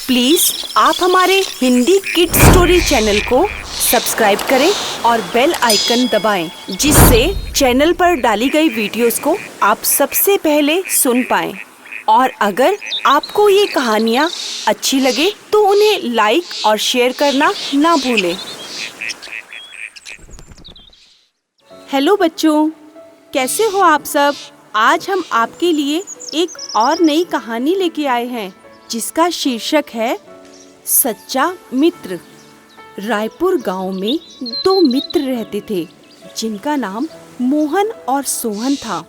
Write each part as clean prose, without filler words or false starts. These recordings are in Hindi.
प्लीज आप हमारे हिंदी किड स्टोरी चैनल को सब्सक्राइब करें और बेल आइकन दबाएं, जिससे चैनल पर डाली गई वीडियोस को आप सबसे पहले सुन पाएं। और अगर आपको ये कहानियाँ अच्छी लगे तो उन्हें लाइक और शेयर करना ना भूलें। हेलो बच्चों, कैसे हो आप सब? आज हम आपके लिए एक और नई कहानी लेके आए हैं जिसका शीर्षक है सच्चा मित्र। रायपुर गांव में दो मित्र रहते थे जिनका नाम मोहन और सोहन था।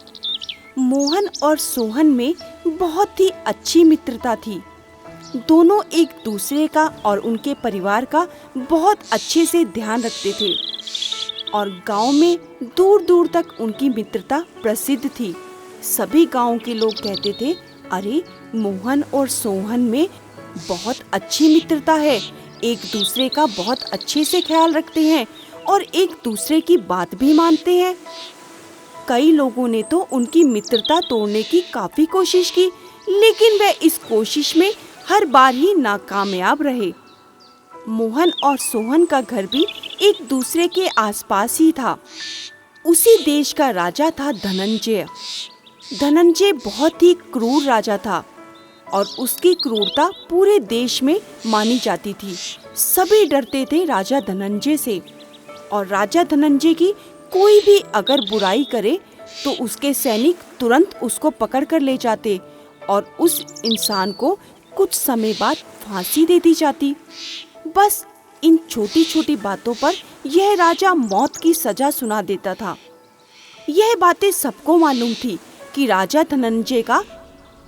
मोहन और सोहन में बहुत ही अच्छी मित्रता थी। दोनों एक दूसरे का और उनके परिवार का बहुत अच्छे से ध्यान रखते थे और गांव में दूर दूर तक उनकी मित्रता प्रसिद्ध थी। सभी गांव के लोग कहते थे, अरे मोहन और सोहन में बहुत अच्छी मित्रता है, एक दूसरे का बहुत अच्छे से ख्याल रखते हैं और एक दूसरे की बात भी मानते हैं। कई लोगों ने तो उनकी मित्रता तोड़ने की काफी कोशिश की, लेकिन वे इस कोशिश में हर बार ही नाकामयाब रहे। मोहन और सोहन का घर भी एक दूसरे के आसपास ही था। उसी देश का राजा था धनंजय। धनंजय बहुत ही क्रूर राजा था और उसकी क्रूरता पूरे देश में मानी जाती थी। सभी डरते थे राजा धनंजय से, और राजा धनंजय की कोई भी अगर बुराई करे तो उसके सैनिक तुरंत उसको पकड़ कर ले जाते और उस इंसान को कुछ समय बाद फांसी दे दी जाती। बस इन छोटी छोटी बातों पर यह राजा मौत की सजा सुना देता था। यह बातें सबको मालूम थी कि राजा धनंजय का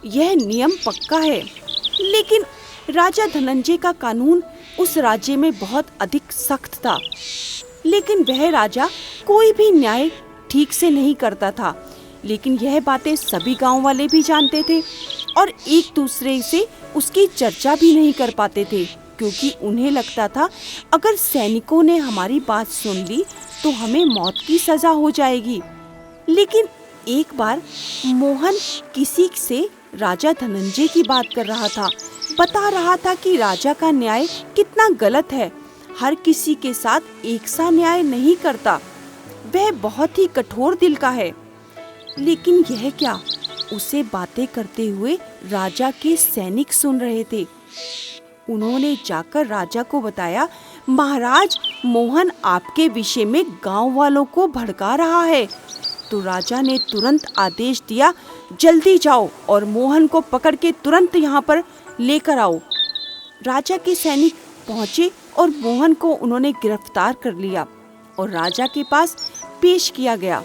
यह नियम पक्का है, लेकिन राजा धनंजय का कानून उस राज्य में बहुत अधिक सख्त था। लेकिन वह राजा कोई भी न्याय ठीक से नहीं करता था। लेकिन यह बातें सभी गांव वाले भी जानते थे और एक दूसरे से उसकी चर्चा भी नहीं कर पाते थे, क्योंकि उन्हें लगता था अगर सैनिकों ने हमारी बात सुन ली तो हमें मौत की सजा हो जाएगी। लेकिन एक बार मोहन किसी से राजा धनंजय की बात कर रहा था, बता रहा था कि राजा का न्याय कितना गलत है, हर किसी के साथ एक सा न्याय नहीं करता, वह बहुत ही कठोर दिल का है। लेकिन यह क्या, उसे बातें करते हुए राजा के सैनिक सुन रहे थे। उन्होंने जाकर राजा को बताया, महाराज मोहन आपके विषय में गांव वालों को भड़का रहा है। तो राजा ने तुरंत आदेश दिया, जल्दी जाओ और मोहन को पकड़ के तुरंत यहाँ पर लेकर आओ। राजा के सैनिक पहुँचे और मोहन को उन्होंने गिरफ्तार कर लिया और राजा के पास पेश किया गया।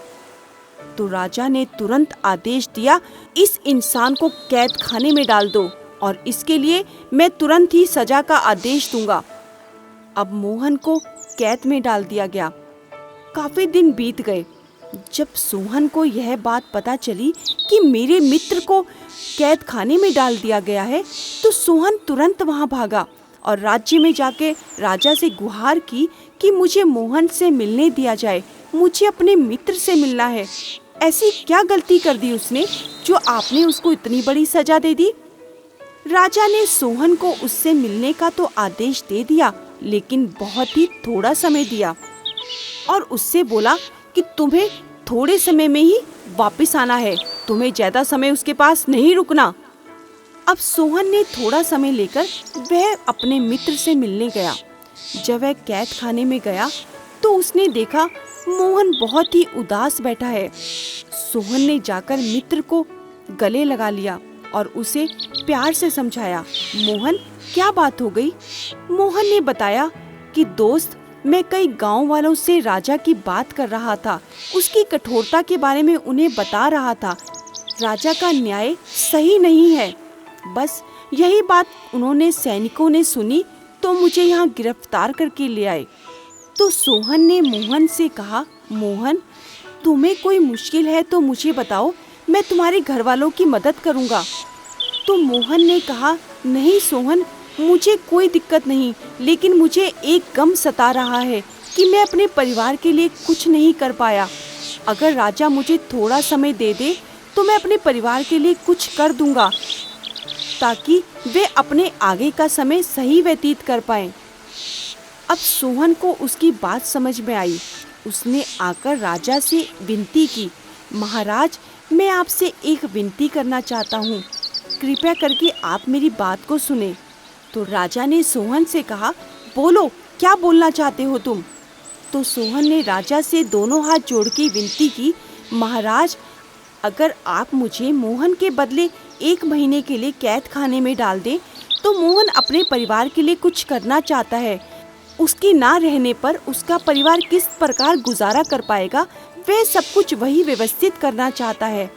तो राजा ने तुरंत आदेश दिया, इस इंसान को कैद खाने में डाल दो और इसके लिए मैं तुरंत ही सजा का आदेश दूंगा। अब मोहन को कैद में डाल दिया गया। काफी दिन बीत गए। जब सोहन को यह बात पता चली कि मेरे मित्र को कैद खाने में डाल दिया गया है, तो सोहन तुरंत वहां भागा और राज्य में जाके राजा से गुहार की कि मुझे मोहन से मिलने दिया जाए, मुझे अपने मित्र से मिलना है। ऐसी क्या गलती कर दी उसने जो आपने उसको इतनी बड़ी सजा दे दी? राजा ने सोहन को उससे मिलने का तो आदेश दे दिया, लेकिन बहुत ही थोड़ा समय दिया और उससे बोला कि तुम्हें थोड़े समय में ही वापस आना है, तुम्हें ज्यादा समय उसके पास नहीं रुकना। अब सोहन ने थोड़ा समय लेकर वह अपने मित्र से मिलने गया। जब वह कैद खाने में गया तो उसने देखा मोहन बहुत ही उदास बैठा है। सोहन ने जाकर मित्र को गले लगा लिया और उसे प्यार से समझाया, मोहन क्या बात हो गई? मोहन ने बताया कि दोस्त, मैं कई गांव वालों से राजा की बात कर रहा था, उसकी कठोरता के बारे में उन्हें बता रहा था। राजा का न्याय सही नहीं है। बस यही बात उन्होंने सैनिकों ने सुनी तो मुझे यहाँ गिरफ्तार करके ले आए। तो सोहन ने मोहन से कहा, मोहन तुम्हें कोई मुश्किल है तो मुझे बताओ, मैं तुम्हारे घर वालों की मदद करूँगा। तो मोहन ने कहा, नहीं सोहन, मुझे कोई दिक्कत नहीं, लेकिन मुझे एक गम सता रहा है कि मैं अपने परिवार के लिए कुछ नहीं कर पाया। अगर राजा मुझे थोड़ा समय दे दे तो मैं अपने परिवार के लिए कुछ कर दूंगा। ताकि वे अपने आगे का समय सही व्यतीत कर पाएं। अब सोहन को उसकी बात समझ में आई। उसने आकर राजा से विनती की, महाराज, मैं आपसे एक विनती करना चाहता हूँ, कृपया करके आप मेरी बात को सुने। तो राजा ने सोहन से कहा, बोलो, क्या बोलना चाहते हो तुम? तो सोहन ने राजा से दोनों हाथ जोड़ के विनती की, महाराज, अगर आप मुझे मोहन के बदले 1 महीने के लिए कैद खाने में डाल दें तो मोहन अपने परिवार के लिए कुछ करना चाहता है। उसके ना रहने पर उसका परिवार किस प्रकार गुजारा कर पाएगा, वह सब कुछ वही व्यवस्थित करना चाहता है।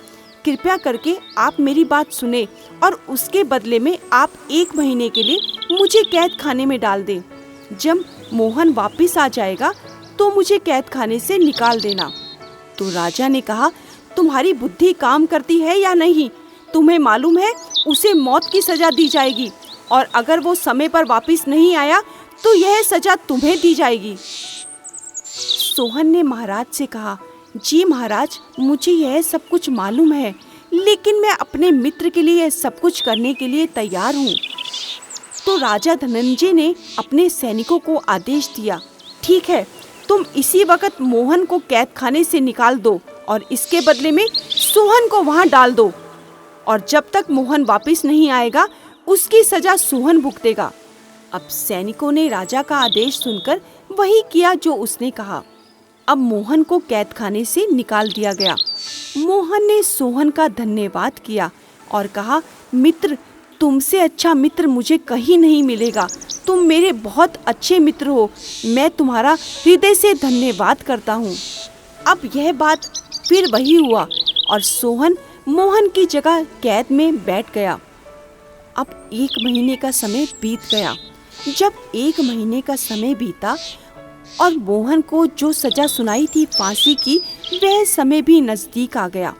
कृपया करके आप मेरी बात सुने और उसके बदले में आप 1 महीने के लिए मुझे कैद खाने में डाल दें। जब मोहन वापस आ जाएगा तो मुझे कैद खाने से निकाल देना। तो राजा ने कहा, तुम्हारी बुद्धि काम करती है या नहीं? तुम्हें मालूम है उसे मौत की सजा दी जाएगी, और अगर वो समय पर वापस नहीं आया तो यह सजा तुम्हें दी जाएगी। सोहन ने महाराज से कहा, जी महाराज, मुझे यह सब कुछ मालूम है, लेकिन मैं अपने मित्र के लिए यह सब कुछ करने के लिए तैयार हूँ। तो राजा धनंजय ने अपने सैनिकों को आदेश दिया, ठीक है, तुम इसी वक्त मोहन को कैद खाने से निकाल दो और इसके बदले में सोहन को वहां डाल दो, और जब तक मोहन वापस नहीं आएगा उसकी सजा सोहन भुगतेगा। अब सैनिकों ने राजा का आदेश सुनकर वही किया जो उसने कहा। अब मोहन को कैद खाने से निकाल दिया गया। मोहन ने सोहन का धन्यवाद किया और कहा, मित्र, तुमसे अच्छा मित्र मुझे कहीं नहीं मिलेगा। तुम मेरे बहुत अच्छे मित्र हो। मैं तुम्हारा हृदय से धन्यवाद करता हूँ। अब यह बात फिर वही हुआ और सोहन मोहन की जगह कैद में बैठ गया। अब 1 महीने का समय बीत गया। जब 1 महीने का समय बीता और मोहन को जो सजा सुनाई थी फांसी की, वह समय भी नजदीक आ गया।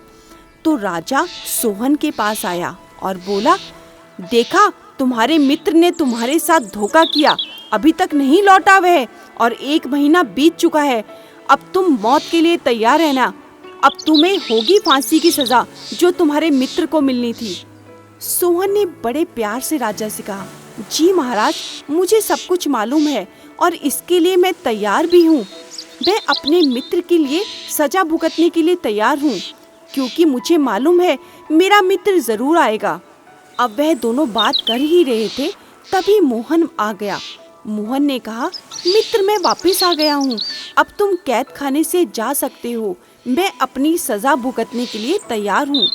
तो राजा सोहन के पास आया और बोला, देखा, तुम्हारे मित्र ने तुम्हारे साथ धोखा किया, अभी तक नहीं लौटा वह, और 1 महीना बीत चुका है। अब तुम मौत के लिए तैयार रहना। अब तुम्हें होगी फांसी की सजा जो तुम्हारे मित्र को मिलनी थी। सोहन ने बड़े प्यार से राजा से कहा, जी महाराज, मुझे सब कुछ मालूम है और इसके लिए मैं तैयार भी हूँ। मैं अपने मित्र के लिए सजा भुगतने के लिए तैयार हूँ, क्योंकि मुझे मालूम है मेरा मित्र जरूर आएगा। अब वह दोनों बात कर ही रहे थे, तभी मोहन आ गया। मोहन ने कहा, मित्र, मैं वापस आ गया हूँ, अब तुम कैद खाने से जा सकते हो। मैं अपनी सजा भुगतने के लिए तैयार हूँ।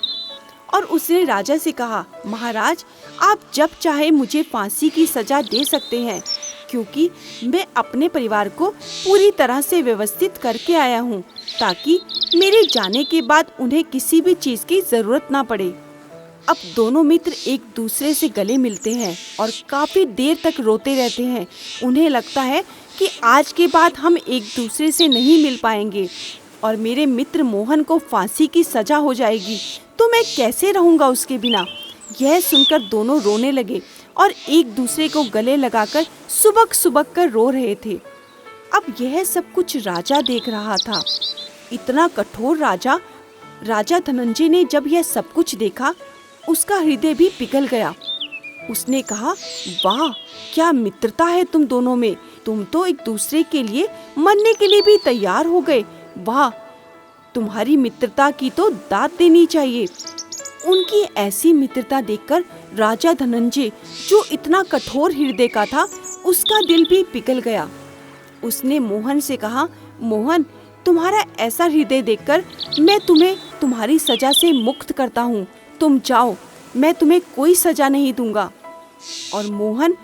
और उसने राजा से कहा, महाराज, आप जब चाहे मुझे फांसी की सजा दे सकते हैं, क्योंकि मैं अपने परिवार को पूरी तरह से व्यवस्थित करके आया हूँ, ताकि मेरे जाने के बाद उन्हें किसी भी चीज की जरूरत ना पड़े। अब दोनों मित्र एक दूसरे से गले मिलते हैं और काफी देर तक रोते रहते हैं। उन्हें लगता है कि आज के बाद हम एक दूसरे से नहीं मिल पाएंगे और मेरे मित्र मोहन को फांसी की सजा हो जाएगी, तो मैं कैसे रहूंगा उसके बिना। यह सुनकर दोनों रोने लगे और एक दूसरे को गले लगाकर सुबक सुबक कर रो रहे थे। अब यह सब कुछ राजा देख रहा था। इतना कठोर राजा धनंजय ने जब यह सब कुछ देखा, उसका हृदय भी पिघल गया। उसने कहा, वाह, क्या मित्रता है तुम दोनों में। तुम तो एक दूसरे के लिए मरने के लिए भी तैयार हो गए। वाह, तुम्हारी मित्रता की तो दाद देनी चाहिए। उनकी ऐसी मित्रता देखकर राजा धनंजय, जो इतना कठोर हृदय का था, उसका दिल भी पिघल गया। उसने मोहन से कहा, मोहन, तुम्हारा ऐसा हृदय देखकर मैं तुम्हें तुम्हारी सजा से मुक्त करता हूँ। तुम जाओ, मैं तुम्हें कोई सजा नहीं दूंगा। और मोहन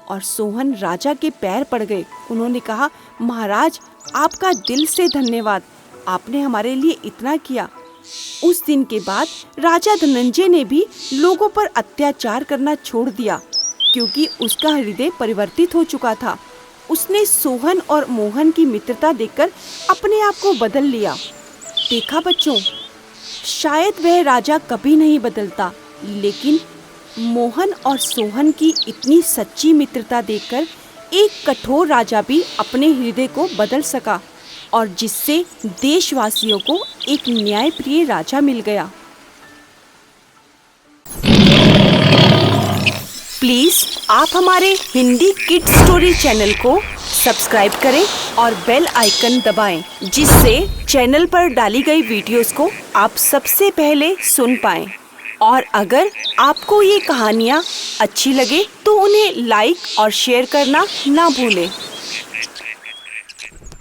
और सोहन राजा के पैर पड़ गए। उन्होंने कहा, महाराज, आपका दिल से धन्यवाद, आपने हमारे लिए इतना किया। उस दिन के बाद राजा धनंजय ने भी लोगों पर अत्याचार करना छोड़ दिया, क्योंकि उसका हृदय परिवर्तित हो चुका था। उसने सोहन और मोहन की मित्रता देखकर अपने आप को बदल लिया। देखा बच्चों, शायद वह राजा कभी नहीं बदलता, लेकिन मोहन और सोहन की इतनी सच्ची मित्रता देखकर एक कठोर राजा भी अपने हृदय को बदल सका, और जिससे देशवासियों को एक न्यायप्रिय राजा मिल गया। प्लीज आप हमारे हिंदी किड्स स्टोरी चैनल को सब्सक्राइब करें और बेल आइकन दबाएं, जिससे चैनल पर डाली गई वीडियोस को आप सबसे पहले सुन पाएं। और अगर आपको ये कहानियाँ अच्छी लगे तो उन्हें लाइक और शेयर करना ना भूलें।